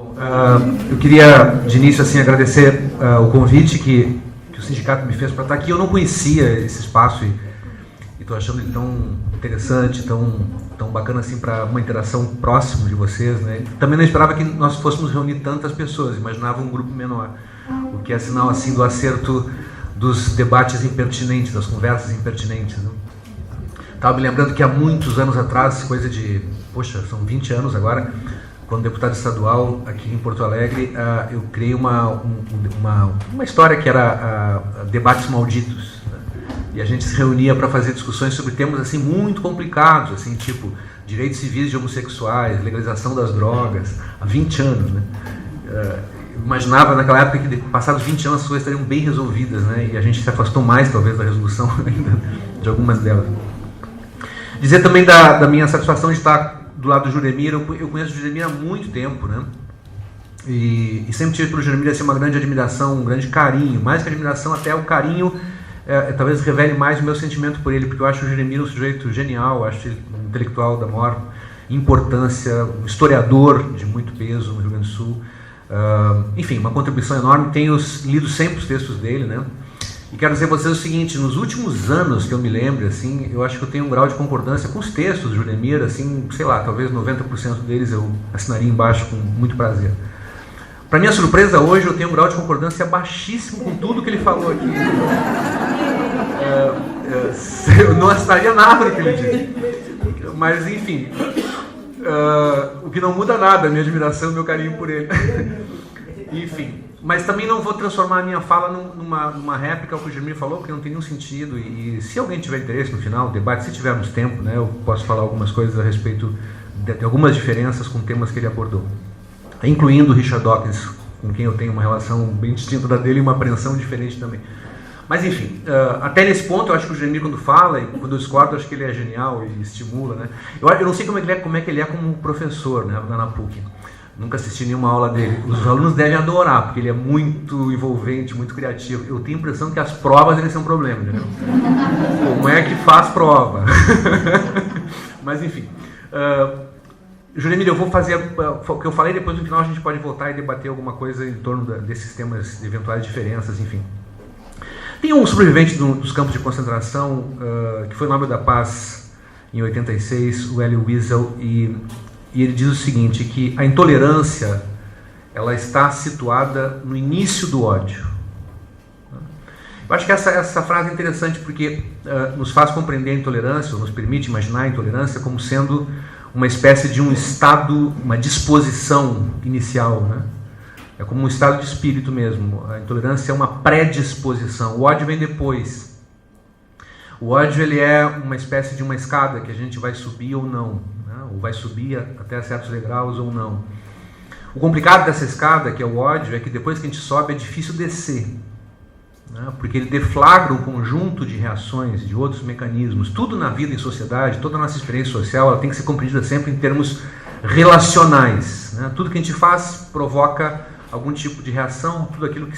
Bom, eu queria, de início, assim, agradecer o convite que o sindicato me fez para estar aqui. Eu não conhecia esse espaço e estou achando ele tão interessante, tão bacana assim para uma interação próxima de vocês, né? Também não esperava que nós fôssemos reunir tantas pessoas, imaginava um grupo menor, o que é sinal assim do acerto dos debates impertinentes, das conversas impertinentes, né? Estava me lembrando que há muitos anos atrás, coisa de, são 20 anos agora, quando deputado estadual aqui em Porto Alegre, eu criei uma história que era debates malditos, né? E a gente se reunia para fazer discussões sobre temas assim muito complicados, assim, tipo direitos civis de homossexuais, legalização das drogas, há 20 anos, né? Imaginava naquela época que passados 20 anos as coisas estariam bem resolvidas, né? E a gente se afastou mais talvez da resolução ainda de algumas delas. Dizer também da minha satisfação de estar do lado do Juremir. Eu conheço o Juremir há muito tempo, né? E sempre tive pelo Juremir assim, uma grande admiração, um grande carinho, mais que admiração, até o carinho talvez revele mais o meu sentimento por ele, porque eu acho o Juremir um sujeito genial, acho ele um intelectual da maior importância, um historiador de muito peso no Rio Grande do Sul, enfim, uma contribuição enorme. Tenho lido sempre os textos dele, né? E quero dizer a vocês o seguinte: nos últimos anos que eu me lembro, assim, eu acho que eu tenho um grau de concordância com os textos do Juremir, assim, sei lá, talvez 90% deles eu assinaria embaixo com muito prazer. Para minha surpresa, hoje eu tenho um grau de concordância baixíssimo com tudo que ele falou aqui. Eu não assinaria nada do que ele disse. Mas, enfim, o que não muda nada, a minha admiração e o meu carinho por ele. Enfim. Mas também não vou transformar a minha fala numa réplica ao que o Juremir falou, porque não tem nenhum sentido. E se alguém tiver interesse no final do debate, se tivermos tempo, né, eu posso falar algumas coisas a respeito de algumas diferenças com temas que ele abordou, incluindo o Richard Dawkins, com quem eu tenho uma relação bem distinta da dele e uma apreensão diferente também. Mas enfim, até nesse ponto eu acho que o Juremir, quando fala e quando eu discordo, eu acho que ele é genial e estimula, né? Eu não sei como é que ele é como professor, né, na PUC. Nunca assisti nenhuma aula dele. Os alunos devem adorar, porque ele é muito envolvente, muito criativo. Eu tenho a impressão que as provas eles são um problema, entendeu? Como é que faz prova? Mas enfim. Juremir, eu vou fazer o que eu falei, depois no final a gente pode voltar e debater alguma coisa em torno desses temas, de eventuais diferenças, enfim. Tem um sobrevivente dos campos de concentração, que foi Nobel da Paz em 86, o Elie Wiesel, e ele diz o seguinte, que a intolerância ela está situada no início do ódio. Eu acho que essa frase é interessante porque nos faz compreender a intolerância, ou nos permite imaginar a intolerância como sendo uma espécie de um estado, uma disposição inicial, né? É como um estado de espírito mesmo. A intolerância é uma predisposição. O ódio vem depois. O ódio ele é uma espécie de uma escada que a gente vai subir ou não, né? Ou vai subir até certos degraus ou não. O complicado dessa escada, que é o ódio, é que depois que a gente sobe é difícil descer, né? Porque ele deflagra um conjunto de reações, de outros mecanismos. Tudo na vida em sociedade, toda a nossa experiência social, ela tem que ser compreendida sempre em termos relacionais, né? Tudo que a gente faz provoca algum tipo de reação, tudo aquilo que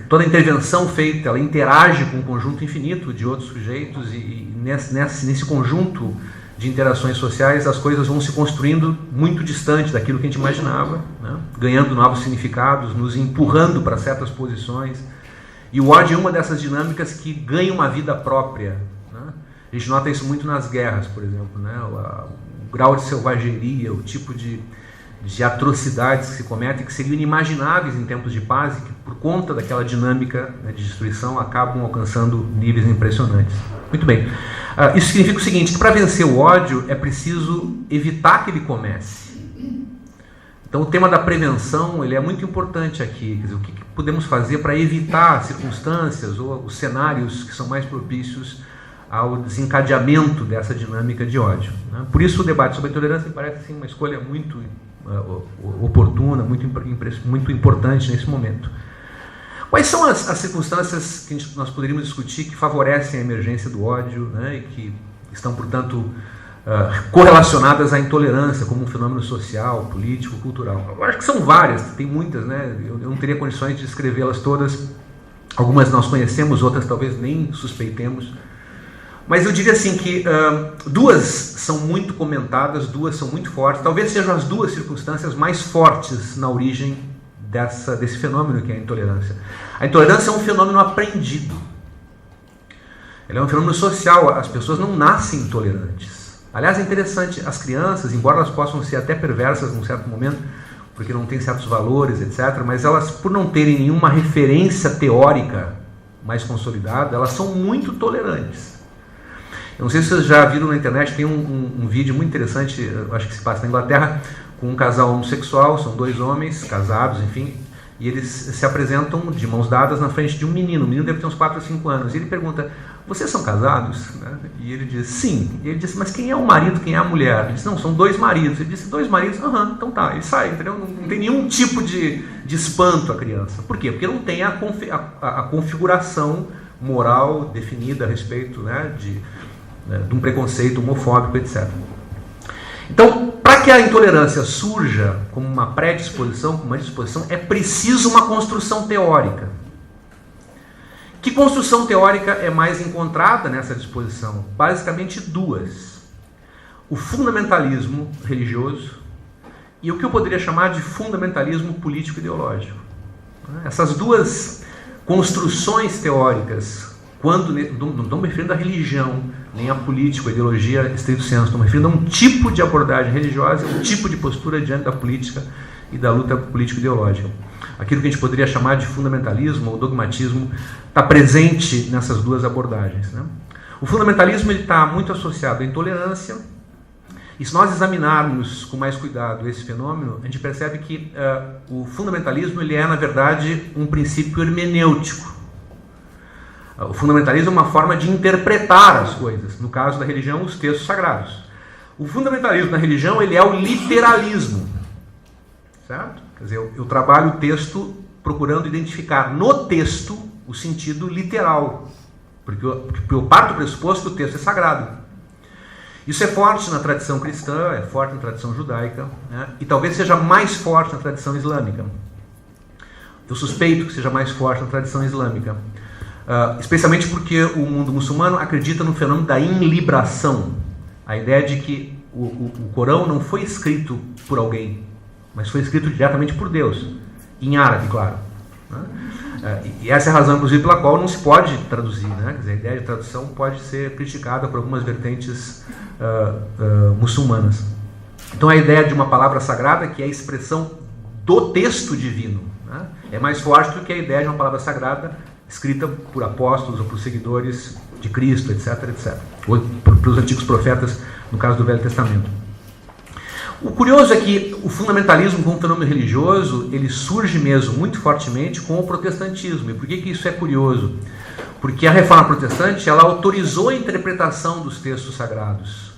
toda intervenção feita, ela interage com um conjunto infinito de outros sujeitos e nesse conjunto de interações sociais as coisas vão se construindo muito distante daquilo que a gente imaginava, né? Ganhando novos significados, nos empurrando para certas posições. E o ódio é uma dessas dinâmicas que ganha uma vida própria, né? A gente nota isso muito nas guerras, por exemplo, né? O grau de selvageria, o tipo de atrocidades que se cometem, que seriam inimagináveis em tempos de paz e que, por conta daquela dinâmica, né, de destruição, acabam alcançando níveis impressionantes. Muito bem. Isso significa o seguinte, que para vencer o ódio é preciso evitar que ele comece. Então o tema da prevenção ele é muito importante aqui. Quer dizer, o que podemos fazer para evitar circunstâncias ou os cenários que são mais propícios ao desencadeamento dessa dinâmica de ódio, né? Por isso o debate sobre a intolerância me parece assim, uma escolha muito oportuna, muito importante nesse momento. Quais são as circunstâncias que nós poderíamos discutir que favorecem a emergência do ódio, né, e que estão, portanto, correlacionadas à intolerância como um fenômeno social, político, cultural? Eu acho que são várias, tem muitas, né? Eu não teria condições de descrevê-las todas. Algumas nós conhecemos, outras talvez nem suspeitemos. Mas eu diria assim que duas são muito comentadas, duas são muito fortes, talvez sejam as duas circunstâncias mais fortes na origem desse fenômeno que é a intolerância. A intolerância é um fenômeno aprendido. Ele é um fenômeno social, as pessoas não nascem intolerantes. Aliás, é interessante, as crianças, embora elas possam ser até perversas num certo momento, porque não têm certos valores, etc., mas elas, por não terem nenhuma referência teórica mais consolidada, elas são muito tolerantes. Eu não sei se vocês já viram na internet, tem um vídeo muito interessante, eu acho que se passa na Inglaterra, com um casal homossexual, são dois homens, casados, enfim, e eles se apresentam de mãos dadas na frente de um menino. O menino deve ter uns 4 ou 5 anos. E ele pergunta, vocês são casados? E ele diz, sim. E ele diz, mas quem é o marido, quem é a mulher? Ele diz, não, são 2 maridos. Ele disse, 2 maridos? Aham, então tá. Ele sai, entendeu? Não tem nenhum tipo de espanto a criança. Por quê? Porque não tem a configuração moral definida a respeito, né, de um preconceito homofóbico, etc. Então, para que a intolerância surja como uma predisposição, como uma disposição, é preciso uma construção teórica. Que construção teórica é mais encontrada nessa disposição? Basicamente 2. O fundamentalismo religioso e o que eu poderia chamar de fundamentalismo político-ideológico. Essas 2 construções teóricas, quando não estou me referindo à religião, nem à política, à ideologia estrito senso, estou me referindo a um tipo de abordagem religiosa, um tipo de postura diante da política e da luta político-ideológica. Aquilo que a gente poderia chamar de fundamentalismo ou dogmatismo está presente nessas 2 abordagens, né? O fundamentalismo está muito associado à intolerância, e se nós examinarmos com mais cuidado esse fenômeno, a gente percebe que o fundamentalismo ele é, na verdade, um princípio hermenêutico. O fundamentalismo é uma forma de interpretar as coisas, no caso da religião, os textos sagrados. O fundamentalismo na religião ele é o literalismo, certo? Quer dizer, eu trabalho o texto procurando identificar no texto o sentido literal, porque eu parto do pressuposto que o texto é sagrado. Isso é forte na tradição cristã, é forte na tradição judaica, né? E talvez seja mais forte na tradição islâmica. Eu suspeito que seja mais forte na tradição islâmica. Especialmente porque o mundo muçulmano acredita no fenômeno da inlibração. A ideia de que o Corão não foi escrito por alguém, mas foi escrito diretamente por Deus, em árabe, claro. E essa é a razão, inclusive, pela qual não se pode traduzir, né? Quer dizer, a ideia de tradução pode ser criticada por algumas vertentes muçulmanas. Então a ideia de uma palavra sagrada que é a expressão do texto divino, né, é mais forte do que a ideia de uma palavra sagrada escrita por apóstolos ou por seguidores de Cristo, etc, etc. Ou por os antigos profetas, no caso do Velho Testamento. O curioso é que o fundamentalismo como fenômeno religioso, ele surge mesmo muito fortemente com o protestantismo. E por que isso é curioso? Porque a Reforma Protestante, ela autorizou a interpretação dos textos sagrados.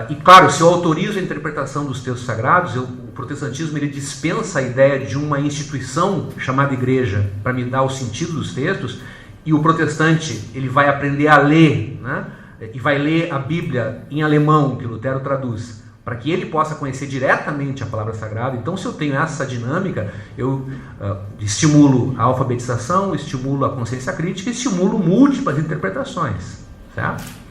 E claro, se eu autorizo a interpretação dos textos sagrados, o protestantismo ele dispensa a ideia de uma instituição chamada igreja para me dar o sentido dos textos, e o protestante ele vai aprender a ler, né? E vai ler a Bíblia em alemão, que Lutero traduz, para que ele possa conhecer diretamente a palavra sagrada. Então, se eu tenho essa dinâmica, eu estimulo a alfabetização, estimulo a consciência crítica, estimulo múltiplas interpretações, certo?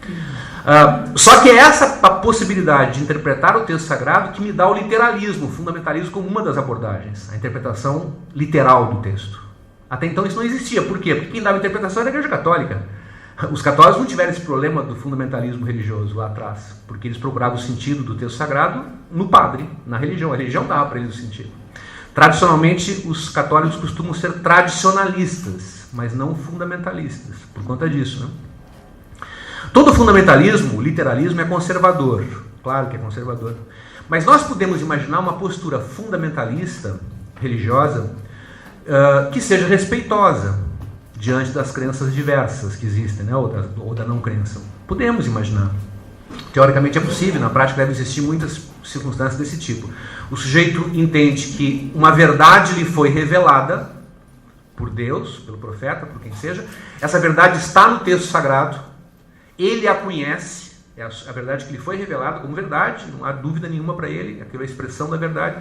Só que é essa a possibilidade de interpretar o texto sagrado que me dá o literalismo, o fundamentalismo como uma das abordagens, a interpretação literal do texto. Até então isso não existia. Por quê? Porque quem dava interpretação era a Igreja Católica. Os católicos não tiveram esse problema do fundamentalismo religioso lá atrás, porque eles procuravam o sentido do texto sagrado no padre, na religião. A religião dava para eles o sentido. Tradicionalmente, os católicos costumam ser tradicionalistas, mas não fundamentalistas, por conta disso, né? Todo fundamentalismo, o literalismo, é conservador. Claro que é conservador. Mas nós podemos imaginar uma postura fundamentalista, religiosa, que seja respeitosa diante das crenças diversas que existem, né? ou da não crença. Podemos imaginar. Teoricamente é possível, na prática deve existir muitas circunstâncias desse tipo. O sujeito entende que uma verdade lhe foi revelada por Deus, pelo profeta, por quem seja. Essa verdade está no texto sagrado. Ele a conhece, é a verdade que lhe foi revelada como verdade, não há dúvida nenhuma para ele, aquilo é a expressão da verdade.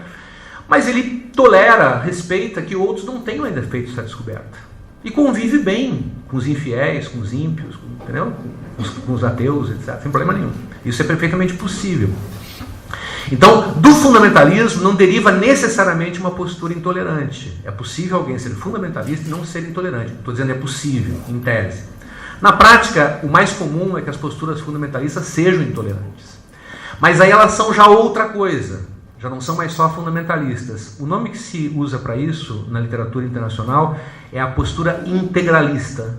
Mas ele tolera, respeita que outros não tenham ainda feito essa descoberta. E convive bem com os infiéis, com os ímpios, entendeu? Com os ateus, etc., sem problema nenhum. Isso é perfeitamente possível. Então, do fundamentalismo não deriva necessariamente uma postura intolerante. É possível alguém ser fundamentalista e não ser intolerante. Estou dizendo é possível, em tese. Na prática, o mais comum é que as posturas fundamentalistas sejam intolerantes. Mas aí elas são já outra coisa. Já não são mais só fundamentalistas. O nome que se usa para isso na literatura internacional é a postura integralista.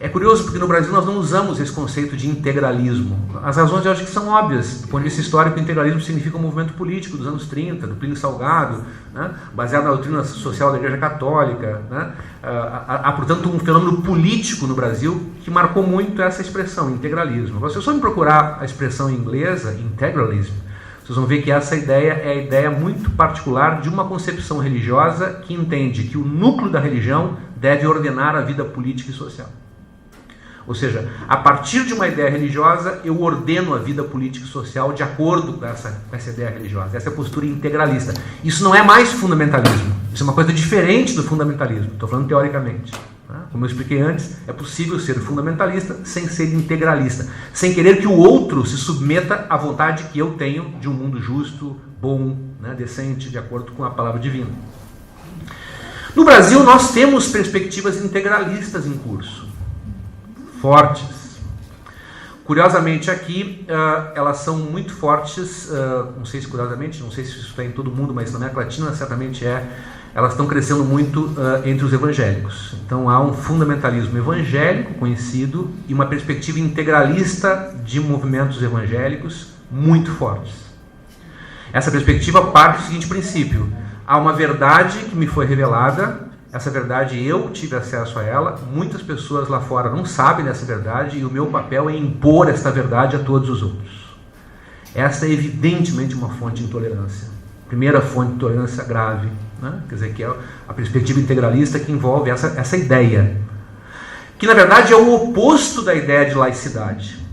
É curioso porque no Brasil nós não usamos esse conceito de integralismo. As razões eu acho que são óbvias. Do ponto de vista histórico, o integralismo significa um movimento político dos anos 30, do Plínio Salgado, né, baseado na doutrina social da Igreja Católica. Né. Há, portanto, um fenômeno político no Brasil que marcou muito essa expressão, integralismo. Agora, se eu só me procurar a expressão inglesa, integralism, vocês vão ver que essa ideia é a ideia muito particular de uma concepção religiosa que entende que o núcleo da religião deve ordenar a vida política e social. Ou seja, a partir de uma ideia religiosa, eu ordeno a vida política e social de acordo com essa ideia religiosa. Essa é a postura integralista. Isso não é mais fundamentalismo. Isso é uma coisa diferente do fundamentalismo. Estou falando teoricamente. Como eu expliquei antes, é possível ser fundamentalista sem ser integralista. Sem querer que o outro se submeta à vontade que eu tenho de um mundo justo, bom, né, decente, de acordo com a palavra divina. No Brasil, nós temos perspectivas integralistas em curso. Fortes. Curiosamente aqui, elas são muito fortes, não sei se curiosamente, não sei se isso está em todo mundo, mas na América Latina certamente elas estão crescendo muito entre os evangélicos. Então há um fundamentalismo evangélico conhecido e uma perspectiva integralista de movimentos evangélicos muito fortes. Essa perspectiva parte do seguinte princípio: há uma verdade que me foi revelada. Essa verdade eu tive acesso a ela, muitas pessoas lá fora não sabem dessa verdade e o meu papel é impor esta verdade a todos os outros. Essa é evidentemente uma fonte de intolerância. Primeira fonte de intolerância grave, né? Quer dizer, que é a perspectiva integralista que envolve essa ideia, que na verdade é o oposto da ideia de laicidade.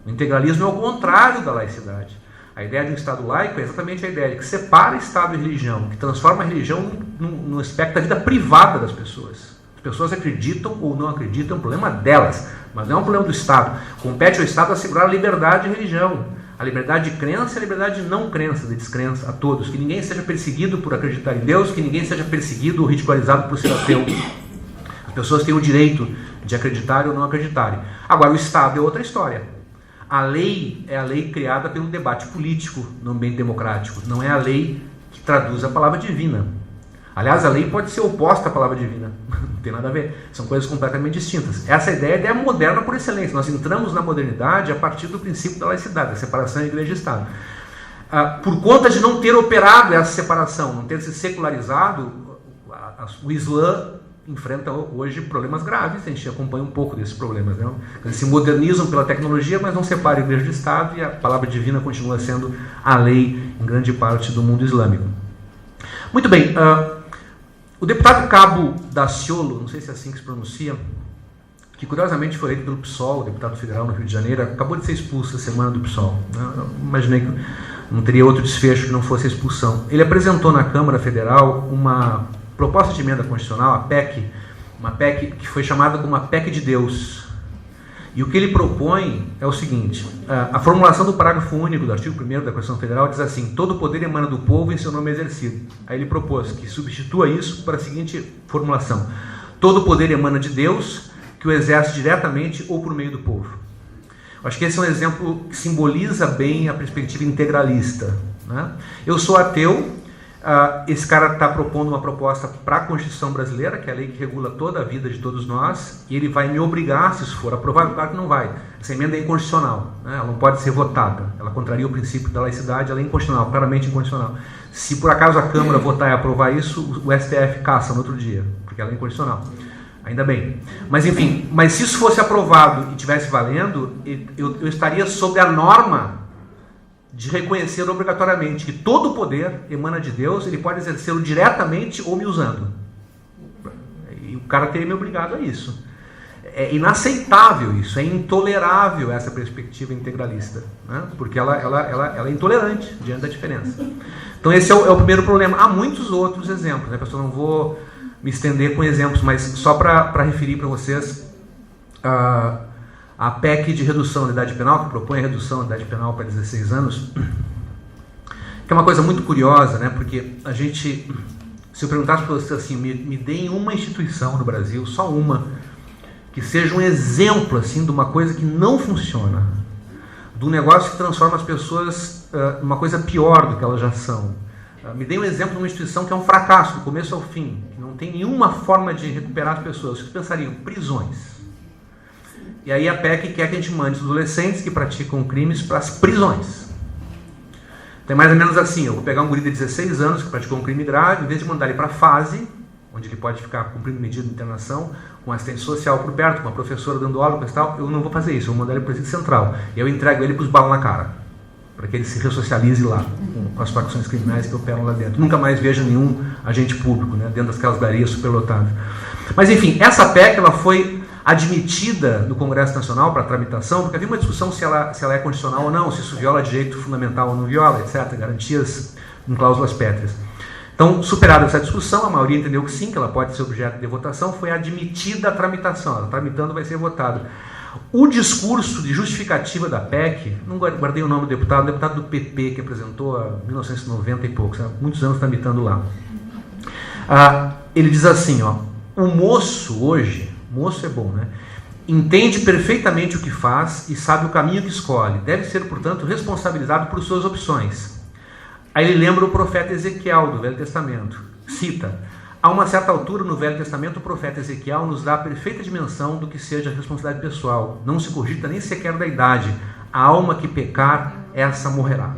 O integralismo é o contrário da laicidade. A ideia de um Estado laico é exatamente a ideia de que separa Estado e religião, que transforma a religião no aspecto da vida privada das pessoas. As pessoas acreditam ou não acreditam, é um problema delas, mas não é um problema do Estado. Compete ao Estado assegurar a liberdade de religião, a liberdade de crença e a liberdade de não crença, de descrença a todos. Que ninguém seja perseguido por acreditar em Deus, que ninguém seja perseguido ou ridicularizado por ser ateu. As pessoas têm o direito de acreditar ou não acreditarem. Agora, o Estado é outra história. A lei é a lei criada pelo debate político no ambiente democrático. Não é a lei que traduz a palavra divina. Aliás, a lei pode ser oposta à palavra divina. Não tem nada a ver. São coisas completamente distintas. Essa ideia é a ideia moderna por excelência. Nós entramos na modernidade a partir do princípio da laicidade, da separação de igreja e Estado. Por conta de não ter operado essa separação, não ter se secularizado, o Islã enfrenta hoje problemas graves. A gente acompanha um pouco desses problemas, né? Eles se modernizam pela tecnologia, mas não separam a igreja do Estado, e a palavra divina continua sendo a lei em grande parte do mundo islâmico. Muito bem, o deputado Cabo Daciolo, não sei se é assim que se pronuncia, que curiosamente foi eleito pelo PSOL, deputado federal no Rio de Janeiro, acabou de ser expulso essa semana do PSOL. Eu imaginei que não teria outro desfecho que não fosse a expulsão. Ele apresentou na Câmara Federal uma proposta de emenda constitucional, a PEC, uma PEC que foi chamada como a PEC de Deus. E o que ele propõe é o seguinte: a formulação do parágrafo único do artigo 1º da Constituição Federal diz assim: todo o poder emana do povo em seu nome exercido. Aí ele propôs que substitua isso para a seguinte formulação: todo o poder emana de Deus, que o exerce diretamente ou por meio do povo. Eu acho que esse é um exemplo que simboliza bem a perspectiva integralista, né? Eu sou ateu. Esse cara está propondo uma proposta para a Constituição brasileira, que é a lei que regula toda a vida de todos nós, e ele vai me obrigar, se isso for aprovado. Claro que não vai. Essa emenda é inconstitucional, né? Ela não pode ser votada, ela contraria o princípio da laicidade, ela é inconstitucional, claramente inconstitucional. Se por acaso a Câmara votar e aprovar isso, o STF caça no outro dia, porque ela é inconstitucional. Ainda bem. Mas enfim, mas se isso fosse aprovado e estivesse valendo, eu estaria sob a norma de reconhecer obrigatoriamente que todo o poder emana de Deus, ele pode exercê-lo diretamente ou me usando. E o cara teria me obrigado a isso. É inaceitável isso, é intolerável essa perspectiva integralista, né? Porque ela é intolerante diante da diferença. Então esse é o primeiro problema. Há muitos outros exemplos, né, pessoal? Não vou me estender com exemplos, mas só para referir para vocês a PEC de redução da idade penal, que propõe a redução da idade penal para 16 anos, que é uma coisa muito curiosa, né? Porque a gente, se eu perguntasse para você assim, me deem uma instituição no Brasil, só uma, que seja um exemplo assim, de uma coisa que não funciona, de um negócio que transforma as pessoas numa coisa pior do que elas já são. Me deem um exemplo de uma instituição que é um fracasso, do começo ao fim, que não tem nenhuma forma de recuperar as pessoas. Vocês pensariam, prisões. E aí a PEC quer que a gente mande os adolescentes que praticam crimes para as prisões. Então é mais ou menos assim, eu vou pegar um guri de 16 anos que praticou um crime grave, em vez de mandar ele para a fase, onde ele pode ficar cumprindo medida de internação, com assistente social por perto, com uma professora dando aula, e tal, eu não vou fazer isso, eu vou mandar ele para o presídio central. E eu entrego ele para os balas na cara, para que ele se ressocialize lá, com as facções criminais que operam lá dentro. Nunca mais veja nenhum agente público, né, dentro daquelas galerias superlotadas. Mas enfim, essa PEC ela foi admitida no Congresso Nacional para tramitação, porque havia uma discussão se ela é constitucional ou não, se isso viola direito fundamental ou não viola, etc., garantias em cláusulas pétreas. Então, superada essa discussão, a maioria entendeu que sim, que ela pode ser objeto de votação, foi admitida a tramitação, ela tramitando vai ser votada. O discurso de justificativa da PEC, não guardei o nome do deputado do PP, que apresentou em 1990 e poucos, muitos anos tramitando lá. Ele diz assim, o moço hoje, moço é bom, né? Entende perfeitamente o que faz e sabe o caminho que escolhe. Deve ser, portanto, responsabilizado por suas opções. Aí ele lembra o profeta Ezequiel, do Velho Testamento. Cita, a uma certa altura no Velho Testamento, o profeta Ezequiel nos dá a perfeita dimensão do que seja a responsabilidade pessoal. Não se cogita nem sequer da idade. A alma que pecar, essa morrerá.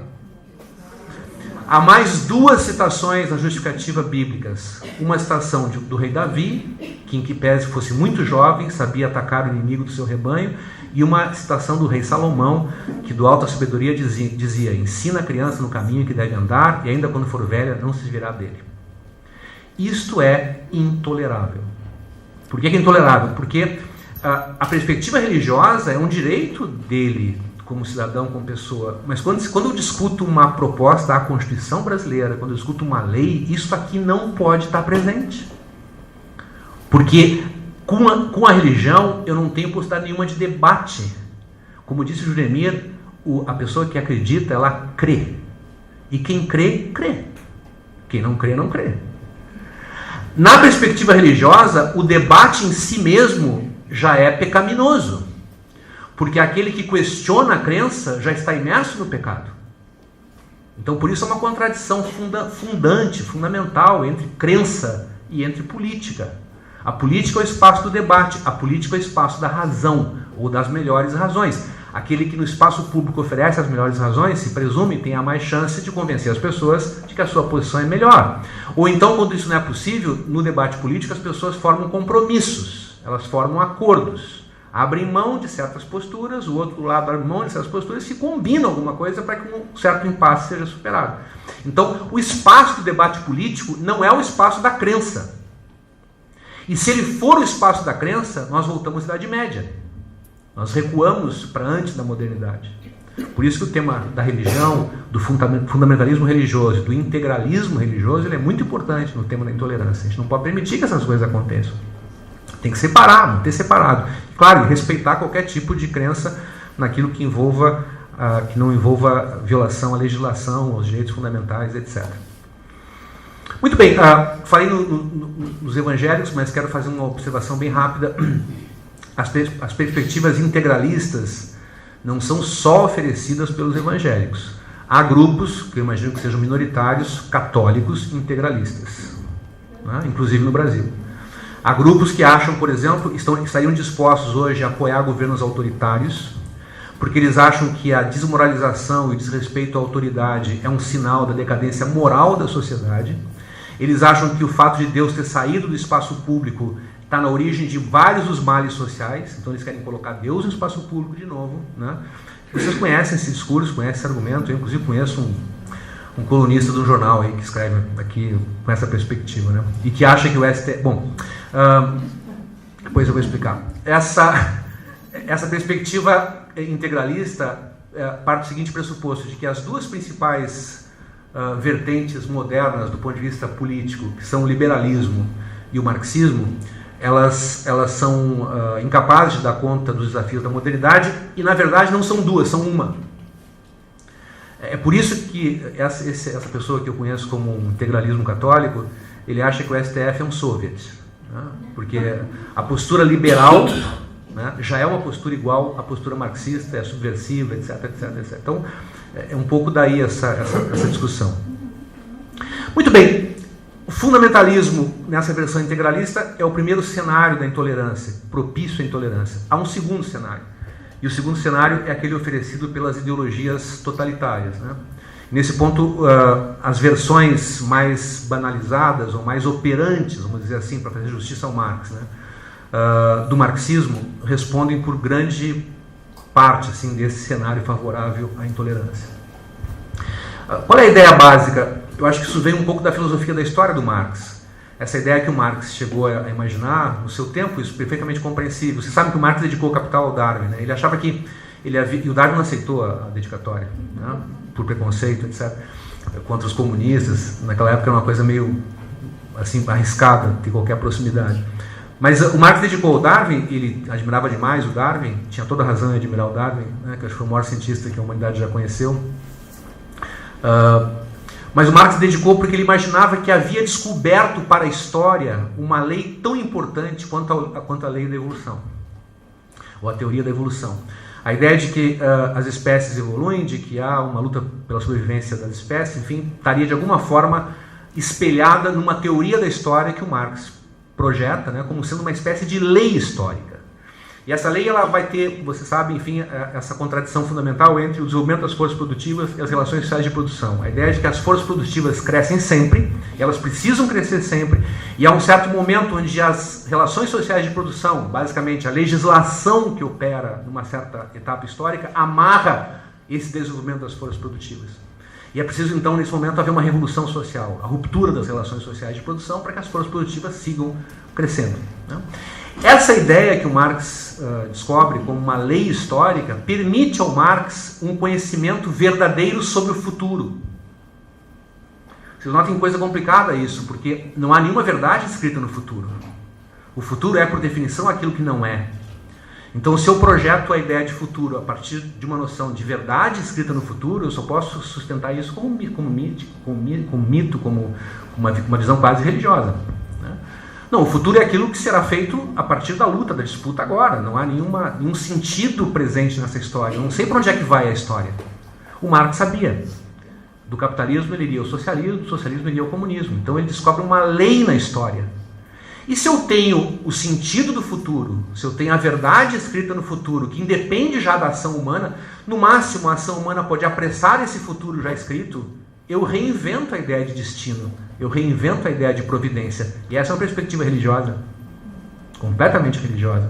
Há mais duas citações na justificativa bíblicas. Uma citação do rei Davi, que em que pese fosse muito jovem, sabia atacar o inimigo do seu rebanho, e uma citação do rei Salomão, que do alto da sabedoria dizia, ensina a criança no caminho que deve andar, e ainda quando for velha, não se desviará dele. Isto é intolerável. Por que é intolerável? Porque a perspectiva religiosa é um direito dele, como cidadão, como pessoa, mas quando eu discuto uma proposta à Constituição brasileira, quando eu discuto uma lei, isso aqui não pode estar presente. Porque com a religião eu não tenho possibilidade nenhuma de debate. Como disse Juremir, a pessoa que acredita, ela crê. E quem crê, crê. Quem não crê, não crê. Na perspectiva religiosa, o debate em si mesmo já é pecaminoso. Porque aquele que questiona a crença já está imerso no pecado. Então, por isso é uma contradição fundamental entre crença e entre política. A política é o espaço do debate, a política é o espaço da razão, ou das melhores razões. Aquele que no espaço público oferece as melhores razões, se presume, tem a mais chance de convencer as pessoas de que a sua posição é melhor. Ou então, quando isso não é possível, no debate político as pessoas formam compromissos, elas formam acordos. Abrem mão de certas posturas, o outro lado abre mão de certas posturas e se combina alguma coisa para que um certo impasse seja superado. Então, o espaço do debate político não é o espaço da crença. E se ele for o espaço da crença, nós voltamos à Idade Média. Nós recuamos para antes da modernidade. Por isso que o tema da religião, do fundamentalismo religioso, do integralismo religioso, ele é muito importante no tema da intolerância. A gente não pode permitir que essas coisas aconteçam. Tem que separar, manter separado. Claro, respeitar qualquer tipo de crença naquilo que não envolva violação à legislação, aos direitos fundamentais, etc. Muito bem, falei nos evangélicos, mas quero fazer uma observação bem rápida. As perspectivas integralistas não são só oferecidas pelos evangélicos. Há grupos, que eu imagino que sejam minoritários, católicos integralistas, né? Inclusive no Brasil. Há grupos que acham, por exemplo, estariam dispostos hoje a apoiar governos autoritários, porque eles acham que a desmoralização e o desrespeito à autoridade é um sinal da decadência moral da sociedade. Eles acham que o fato de Deus ter saído do espaço público está na origem de vários dos males sociais, então eles querem colocar Deus no espaço público de novo, né? Vocês conhecem esse discurso, conhecem esse argumento, eu inclusive conheço um colunista do jornal aí que escreve aqui com essa perspectiva, né? E que acha que o STF... Bom, depois eu vou explicar. Essa perspectiva integralista parte do seguinte pressuposto, de que as duas principais vertentes modernas do ponto de vista político, que são o liberalismo e o marxismo, elas são incapazes de dar conta dos desafios da modernidade e, na verdade, não são duas, são uma. É por isso que essa pessoa que eu conheço como um integralismo católico, ele acha que o STF é um soviet, né? Porque a postura liberal, né, já é uma postura igual à postura marxista, é subversiva, etc, etc, etc. Então, é um pouco daí essa discussão. Muito bem, o fundamentalismo nessa versão integralista é o primeiro cenário da intolerância, propício à intolerância. Há um segundo cenário, e o segundo cenário é aquele oferecido pelas ideologias totalitárias, né? Nesse ponto, as versões mais banalizadas ou mais operantes, vamos dizer assim, para fazer justiça ao Marx, né, do marxismo, respondem por grande parte assim, desse cenário favorável à intolerância. Qual é a ideia básica? Eu acho que isso vem um pouco da filosofia da história do Marx. Essa ideia que o Marx chegou a imaginar no seu tempo, isso é perfeitamente compreensível. Você sabe que o Marx dedicou o Capital ao Darwin, né? Ele achava que e o Darwin não aceitou a dedicatória, né, por preconceito, etc., contra os comunistas. Naquela época era uma coisa meio assim, arriscada ter qualquer proximidade. Mas o Marx dedicou ao Darwin, ele admirava demais o Darwin, tinha toda a razão em admirar o Darwin, né, que acho que foi o maior cientista que a humanidade já conheceu. Mas o Marx dedicou porque ele imaginava que havia descoberto para a história uma lei tão importante quanto a lei da evolução, ou a teoria da evolução. A ideia de que as espécies evoluem, de que há uma luta pela sobrevivência das espécies, enfim, estaria de alguma forma espelhada numa teoria da história que o Marx projeta, né, como sendo uma espécie de lei histórica. E essa lei ela vai ter, você sabe, enfim, essa contradição fundamental entre o desenvolvimento das forças produtivas e as relações sociais de produção. A ideia de que as forças produtivas crescem sempre, elas precisam crescer sempre, e há um certo momento onde as relações sociais de produção, basicamente a legislação que opera numa certa etapa histórica, amarra esse desenvolvimento das forças produtivas. E é preciso, então, nesse momento, haver uma revolução social, a ruptura das relações sociais de produção para que as forças produtivas sigam crescendo, né? Essa ideia que o Marx descobre como uma lei histórica permite ao Marx um conhecimento verdadeiro sobre o futuro. Vocês notem que coisa complicada isso, porque não há nenhuma verdade escrita no futuro. O futuro é, por definição, aquilo que não é. Então, se eu projeto a ideia de futuro a partir de uma noção de verdade escrita no futuro, eu só posso sustentar isso como mito, como uma visão quase religiosa. Não, o futuro é aquilo que será feito a partir da luta, da disputa agora. Não há nenhum sentido presente nessa história. Eu não sei para onde é que vai a história. O Marx sabia. Do capitalismo ele iria ao socialismo, do socialismo ele iria ao comunismo. Então ele descobre uma lei na história. E se eu tenho o sentido do futuro, se eu tenho a verdade escrita no futuro, que independe já da ação humana, no máximo a ação humana pode apressar esse futuro já escrito, eu reinvento a ideia de destino, eu reinvento a ideia de providência. E essa é uma perspectiva religiosa, completamente religiosa.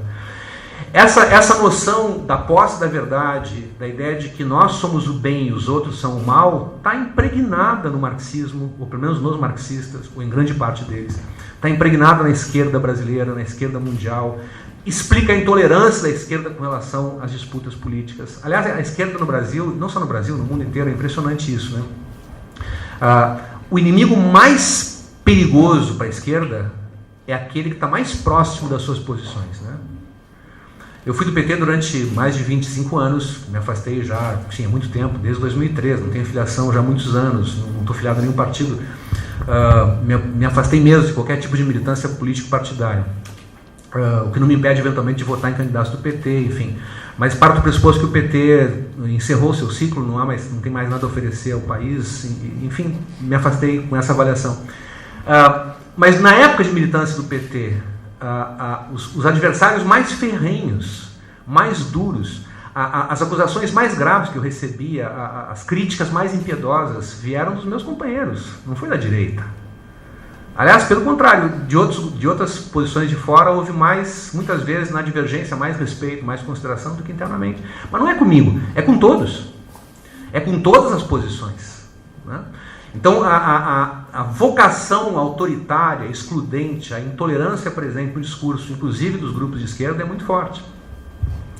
Essa noção da posse da verdade, da ideia de que nós somos o bem e os outros são o mal, está impregnada no marxismo, ou pelo menos nos marxistas, ou em grande parte deles. Está impregnada na esquerda brasileira, na esquerda mundial. Explica a intolerância da esquerda com relação às disputas políticas. Aliás, a esquerda no Brasil, não só no Brasil, no mundo inteiro, é impressionante isso, né? O inimigo mais perigoso para a esquerda é aquele que está mais próximo das suas posições, né? Eu fui do PT durante mais de 25 anos, me afastei já, sim, há muito tempo, desde 2003, não tenho filiação já há muitos anos, não estou filiado a nenhum partido, me afastei mesmo de qualquer tipo de militância político-partidária, o que não me impede eventualmente de votar em candidatos do PT, enfim. Mas parto do pressuposto que o PT encerrou seu ciclo, não tem mais nada a oferecer ao país, enfim, me afastei com essa avaliação. Mas na época de militância do PT, os adversários mais ferrenhos, mais duros, as acusações mais graves que eu recebia, as críticas mais impiedosas, vieram dos meus companheiros, não foi da direita. Aliás, pelo contrário, de outras posições de fora, houve muitas vezes na divergência, mais respeito, mais consideração do que internamente. Mas não é comigo, é com todos. É com todas as posições, né? Então, a vocação autoritária, excludente, a intolerância presente no discurso, inclusive dos grupos de esquerda, é muito forte.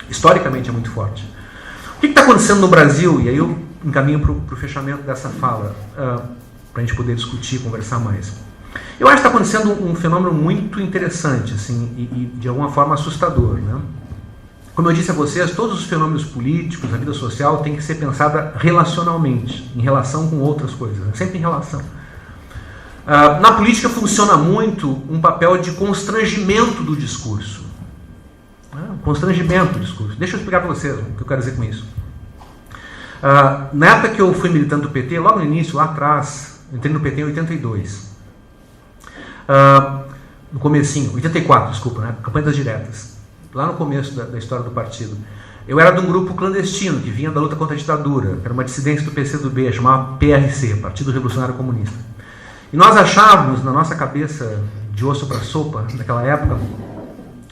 Historicamente é muito forte. O que está acontecendo no Brasil? E aí eu encaminho para o fechamento dessa fala, para a gente poder discutir, conversar mais. Eu acho que está acontecendo um fenômeno muito interessante, assim, e de alguma forma assustador, né? Como eu disse a vocês, todos os fenômenos políticos, a vida social, tem que ser pensada relacionalmente, em relação com outras coisas, né? Sempre em relação. Na política funciona muito um papel de constrangimento do discurso. Constrangimento do discurso. Deixa eu explicar para vocês o que eu quero dizer com isso. Na época que eu fui militante do PT, logo no início, lá atrás, entrei no PT em 82. No comecinho, 84, desculpa, né? Campanha das diretas. Lá no começo da história do partido. Eu era de um grupo clandestino que vinha da luta contra a ditadura, que era uma dissidência do PCdoB, chamava PRC, Partido Revolucionário Comunista. E nós achávamos, na nossa cabeça de osso para sopa, naquela época,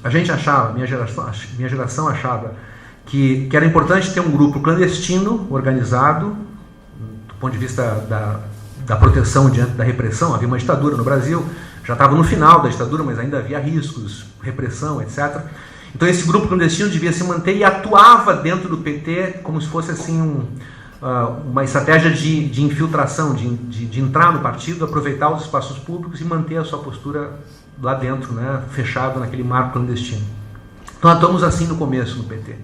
a gente achava, minha geração achava, que era importante ter um grupo clandestino, organizado, do ponto de vista da proteção diante da repressão. Havia uma ditadura no Brasil, já estava no final da ditadura, mas ainda havia riscos, repressão, etc. Então esse grupo clandestino devia se manter e atuava dentro do PT como se fosse assim uma estratégia de infiltração, de entrar no partido, aproveitar os espaços públicos e manter a sua postura lá dentro, né, fechado naquele marco clandestino. Então atuamos assim no começo no PT.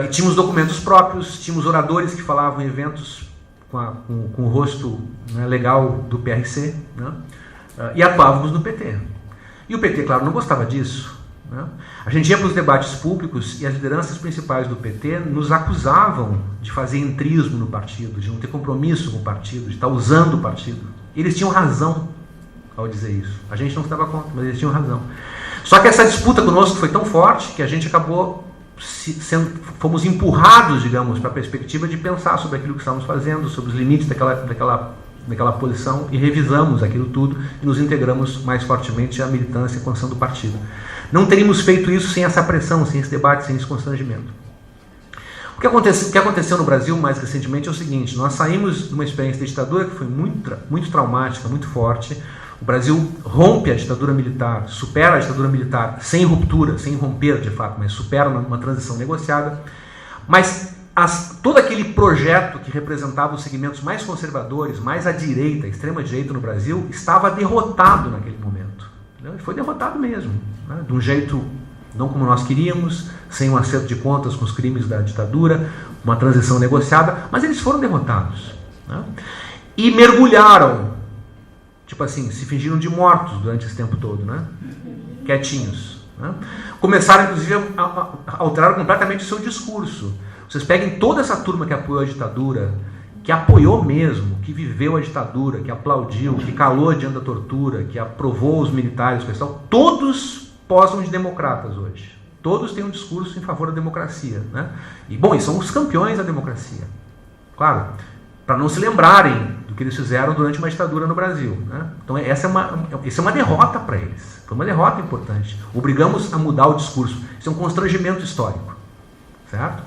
E tínhamos documentos próprios, tínhamos oradores que falavam em eventos com o rosto, né, legal do PRC, né, e atuávamos no PT. E o PT, claro, não gostava disso. Né? A gente ia para os debates públicos e as lideranças principais do PT nos acusavam de fazer entrismo no partido, de não ter compromisso com o partido, de estar usando o partido. E eles tinham razão ao dizer isso. A gente não estava contra, mas eles tinham razão. Só que essa disputa conosco foi tão forte que a gente acabou fomos empurrados, digamos, para a perspectiva de pensar sobre aquilo que estávamos fazendo, sobre os limites daquela posição, e revisamos aquilo tudo e nos integramos mais fortemente à militância e construção do partido. Não teríamos feito isso sem essa pressão, sem esse debate, sem esse constrangimento. O que aconteceu no Brasil mais recentemente é o seguinte: nós saímos de uma experiência de ditadura que foi muito traumática, muito forte. O Brasil rompe a ditadura militar, supera a ditadura militar, sem ruptura, sem romper de fato, mas supera uma transição negociada. Mas todo aquele projeto que representava os segmentos mais conservadores, mais à direita, à extrema-direita no Brasil, estava derrotado naquele momento. E foi derrotado mesmo, né? De um jeito não como nós queríamos, sem um acerto de contas com os crimes da ditadura, uma transição negociada, mas eles foram derrotados. Né? E mergulharam, tipo assim, se fingiram de mortos durante esse tempo todo, né? Quietinhos. Né? Começaram, inclusive, a alterar completamente o seu discurso. Vocês peguem toda essa turma que apoiou a ditadura, que apoiou mesmo, que viveu a ditadura, que aplaudiu, que calou diante da tortura, que aprovou os militares, pessoal, todos posam de democratas hoje. Todos têm um discurso em favor da democracia. Né? E são os campeões da democracia. Claro, para não se lembrarem do que eles fizeram durante uma ditadura no Brasil. Né? Então essa é uma derrota para eles. Foi uma derrota importante. Obrigamos a mudar o discurso. Isso é um constrangimento histórico. Certo?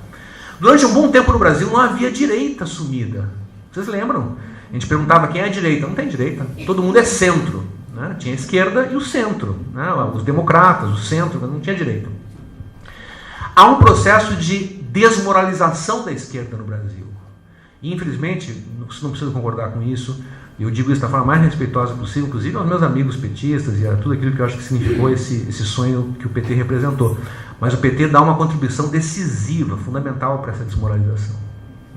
Durante um bom tempo no Brasil não havia direita assumida. Vocês lembram? A gente perguntava quem é a direita. Não tem direita. Todo mundo é centro. Né? Tinha a esquerda e o centro. Né? Os democratas, o centro, não tinha direita. Há um processo de desmoralização da esquerda no Brasil. E, infelizmente, não preciso concordar com isso, eu digo isso da forma mais respeitosa possível, inclusive aos meus amigos petistas e a tudo aquilo que eu acho que significou esse sonho que o PT representou. Mas o PT dá uma contribuição decisiva, fundamental para essa desmoralização.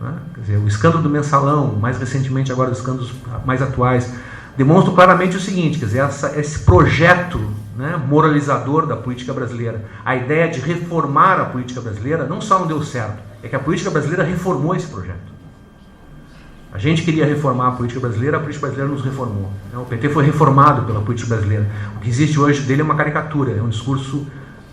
Né? Quer dizer, o escândalo do Mensalão, mais recentemente agora os escândalos mais atuais, demonstram claramente o seguinte, quer dizer, esse projeto, né, moralizador da política brasileira, a ideia de reformar a política brasileira, não só não deu certo, é que a política brasileira reformou esse projeto. A gente queria reformar a política brasileira nos reformou. O PT foi reformado pela política brasileira. O que existe hoje dele é uma caricatura, é um discurso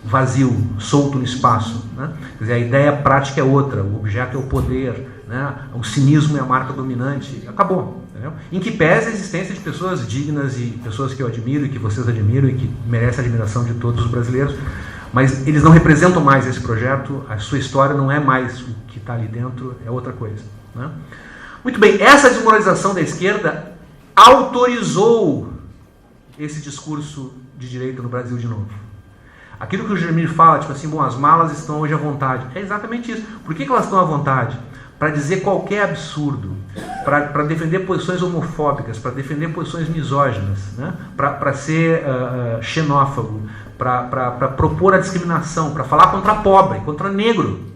vazio, solto no espaço. Né? Quer dizer, a ideia prática é outra, o objeto é o poder, né? O cinismo é a marca dominante, acabou. Entendeu? Em que pese a existência de pessoas dignas e pessoas que eu admiro e que vocês admiram e que merecem a admiração de todos os brasileiros, mas eles não representam mais esse projeto, a sua história não é mais o que está ali dentro, é outra coisa. Né? Muito bem, essa desmoralização da esquerda autorizou esse discurso de direita no Brasil de novo. Aquilo que o Germir fala, tipo assim, as malas estão hoje à vontade. É exatamente isso. Por que elas estão à vontade? Para dizer qualquer absurdo. para defender posições homofóbicas, para defender posições misóginas, né? Para ser xenófobo, para propor a discriminação, para falar contra pobre, contra negro.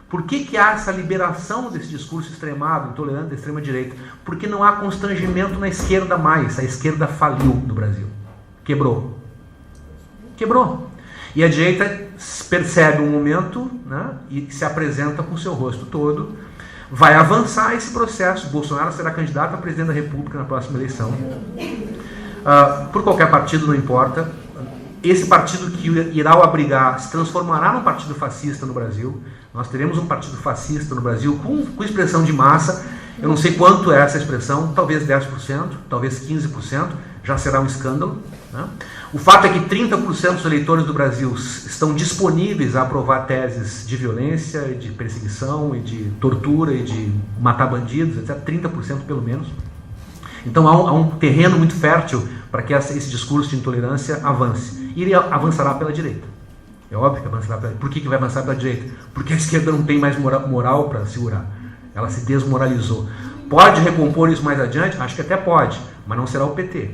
Por que há essa liberação desse discurso extremado, intolerante da extrema-direita? Porque não há constrangimento na esquerda mais. A esquerda faliu no Brasil. Quebrou. E a direita percebe um momento, né, e se apresenta com o seu rosto todo. Vai avançar esse processo. Bolsonaro será candidato a presidente da República na próxima eleição. Por qualquer partido, não importa. Esse partido que irá o abrigar se transformará num partido fascista no Brasil. Nós teremos um partido fascista no Brasil com expressão de massa. Eu não sei quanto é essa expressão, talvez 10%, talvez 15%, já será um escândalo, né? O fato é que 30% dos eleitores do Brasil estão disponíveis a aprovar teses de violência, de perseguição, e de tortura, e de matar bandidos, etc. 30% pelo menos. Então há um terreno muito fértil para que esse discurso de intolerância avance. E ele avançará pela direita. É óbvio que avançará pela direita. Por que vai avançar pela direita? Porque a esquerda não tem mais moral para segurar. Ela se desmoralizou. Pode recompor isso mais adiante? Acho que até pode, mas não será o PT.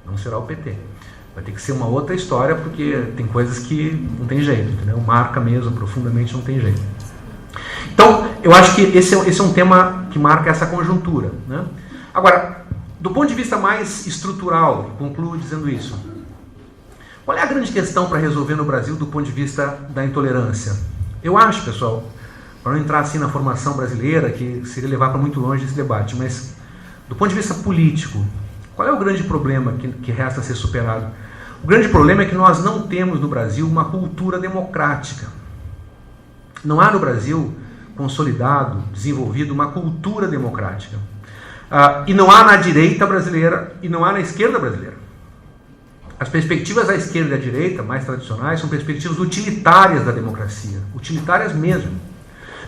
Não será o PT. Vai ter que ser uma outra história, porque tem coisas que não tem jeito, entendeu? Marca mesmo, profundamente não tem jeito. Então, eu acho que esse é um tema que marca essa conjuntura, né? Agora, do ponto de vista mais estrutural, concluo dizendo isso. Qual é a grande questão para resolver no Brasil do ponto de vista da intolerância? Eu acho, pessoal, para não entrar assim na formação brasileira, que seria levar para muito longe esse debate, mas do ponto de vista político, qual é o grande problema que resta a ser superado? O grande problema é que nós não temos no Brasil uma cultura democrática. Não há no Brasil consolidado, desenvolvido uma cultura democrática. E não há na direita brasileira e não há na esquerda brasileira. As perspectivas da esquerda e da direita, mais tradicionais, são perspectivas utilitárias da democracia. Utilitárias mesmo.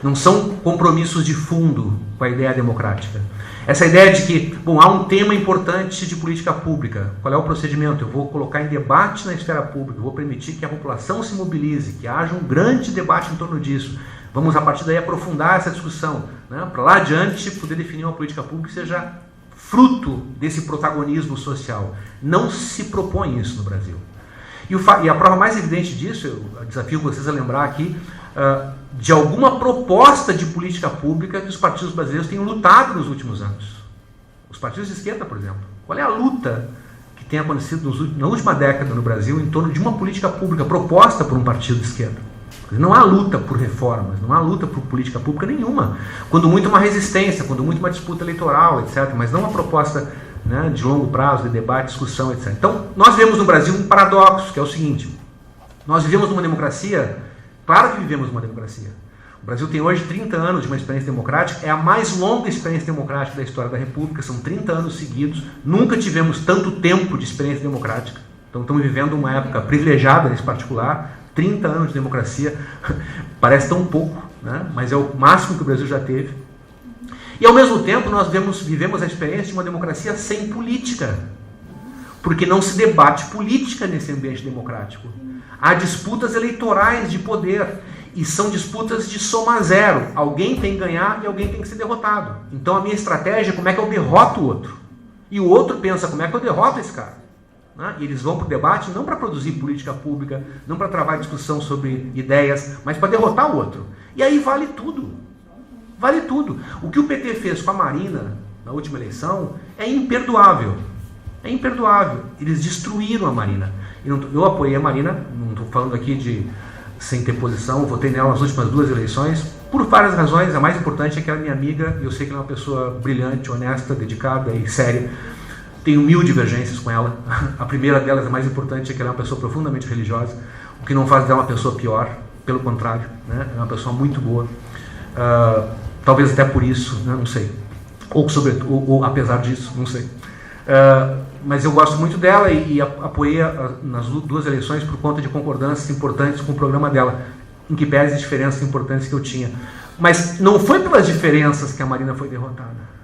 Não são compromissos de fundo com a ideia democrática. Essa ideia de que, há um tema importante de política pública. Qual é o procedimento? Eu vou colocar em debate na esfera pública, vou permitir que a população se mobilize, que haja um grande debate em torno disso. Vamos, a partir daí, aprofundar essa discussão, né? Para lá adiante, poder definir uma política pública que seja fruto desse protagonismo social. Não se propõe isso no Brasil. E a prova mais evidente disso, eu desafio vocês a lembrar aqui, de alguma proposta de política pública que os partidos brasileiros tenham lutado nos últimos anos. Os partidos de esquerda, por exemplo. Qual é a luta que tem acontecido na última década no Brasil em torno de uma política pública proposta por um partido de esquerda? Não há luta por reformas, não há luta por política pública nenhuma. Quando muito uma resistência, quando muito uma disputa eleitoral, etc. Mas não uma proposta, né, de longo prazo, de debate, discussão, etc. Então, nós vivemos no Brasil um paradoxo, que é o seguinte. Nós vivemos numa democracia, claro que vivemos numa democracia. O Brasil tem hoje 30 anos de uma experiência democrática, é a mais longa experiência democrática da história da República, são 30 anos seguidos, nunca tivemos tanto tempo de experiência democrática. Então, estamos vivendo uma época privilegiada nesse particular. 30 anos de democracia, parece tão pouco, né? Mas é o máximo que o Brasil já teve. E ao mesmo tempo nós vivemos a experiência de uma democracia sem política, porque não se debate política nesse ambiente democrático. Há disputas eleitorais de poder, e são disputas de soma zero. Alguém tem que ganhar e alguém tem que ser derrotado. Então a minha estratégia é como é que eu derroto o outro. E o outro pensa, como é que eu derroto esse cara? E eles vão para o debate não para produzir política pública, não para travar discussão sobre ideias, mas para derrotar o outro. E aí vale tudo. Vale tudo. O que o PT fez com a Marina na última eleição é imperdoável. É imperdoável. Eles destruíram a Marina. Eu apoiei a Marina, não estou falando aqui sem ter posição, votei nela nas últimas 2 eleições, por várias razões. A mais importante é que ela é minha amiga, e eu sei que ela é uma pessoa brilhante, honesta, dedicada e séria. Tenho 1000 divergências com ela. A primeira delas, a mais importante, é que ela é uma pessoa profundamente religiosa, o que não faz dela uma pessoa pior, pelo contrário, né? É uma pessoa muito boa. Talvez até por isso, né? Não sei. Ou apesar disso, não sei. Mas eu gosto muito dela e apoiei nas 2 eleições por conta de concordâncias importantes com o programa dela, em que pese as diferenças importantes que eu tinha. Mas não foi pelas diferenças que a Marina foi derrotada.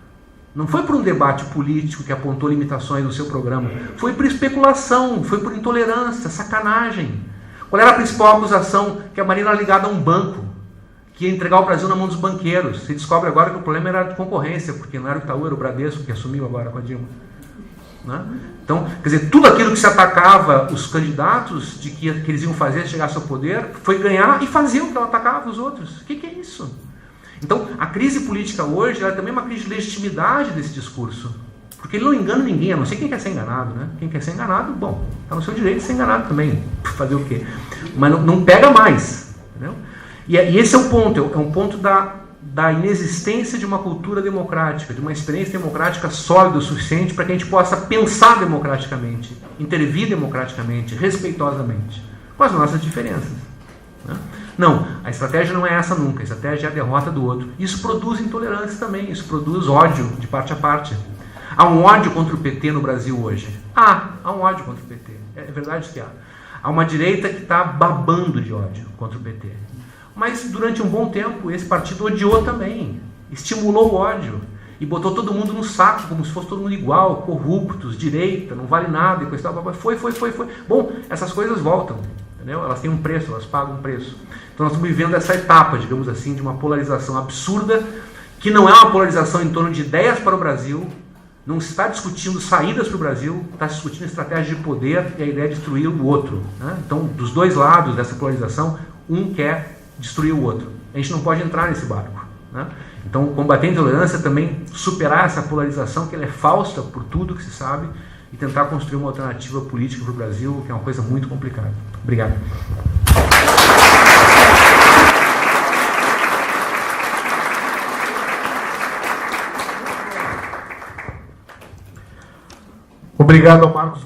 Não foi por um debate político que apontou limitações no seu programa. Foi por especulação, foi por intolerância, sacanagem. Qual era a principal acusação? Que a Marina era ligada a um banco. que ia entregar o Brasil na mão dos banqueiros. Se descobre agora que o problema era de concorrência, porque não era o Itaú, era o Bradesco que assumiu agora com a Dilma. Né? Então, quer dizer, tudo aquilo que se atacava os candidatos de que eles iam fazer chegar ao seu poder, foi ganhar e fazer o que ela atacava os outros. O que é isso? Então, a crise política hoje ela é também uma crise de legitimidade desse discurso. Porque ele não engana ninguém, a não ser quem quer ser enganado. Né? Quem quer ser enganado, bom, está no seu direito de ser enganado também. Fazer o quê? Mas não pega mais. Entendeu? E esse é o ponto, é um ponto da inexistência de uma cultura democrática, de uma experiência democrática sólida o suficiente para que a gente possa pensar democraticamente, intervir democraticamente, respeitosamente, com as nossas diferenças. Né? Não, a estratégia não é essa nunca, a estratégia é a derrota do outro. Isso produz intolerância também, isso produz ódio de parte a parte. Há um ódio contra o PT no Brasil hoje? Há um ódio contra o PT, é verdade que há. Há uma direita que está babando de ódio contra o PT. Mas durante um bom tempo esse partido odiou também, estimulou o ódio e botou todo mundo no saco, como se fosse todo mundo igual, corruptos, direita, não vale nada, e coisa tal. Foi. Bom, essas coisas voltam, entendeu? Elas têm um preço, elas pagam um preço. Então nós estamos vivendo essa etapa, digamos assim, de uma polarização absurda, que não é uma polarização em torno de ideias para o Brasil, não se está discutindo saídas para o Brasil, está se discutindo estratégia de poder e a ideia de destruir o outro. Né? Então, dos dois lados dessa polarização, um quer destruir o outro. A gente não pode entrar nesse barco. Né? Então, combater a intolerância é também superar essa polarização, que ela é falsa por tudo que se sabe, e tentar construir uma alternativa política para o Brasil, que é uma coisa muito complicada. Obrigado. Obrigado ao Marcos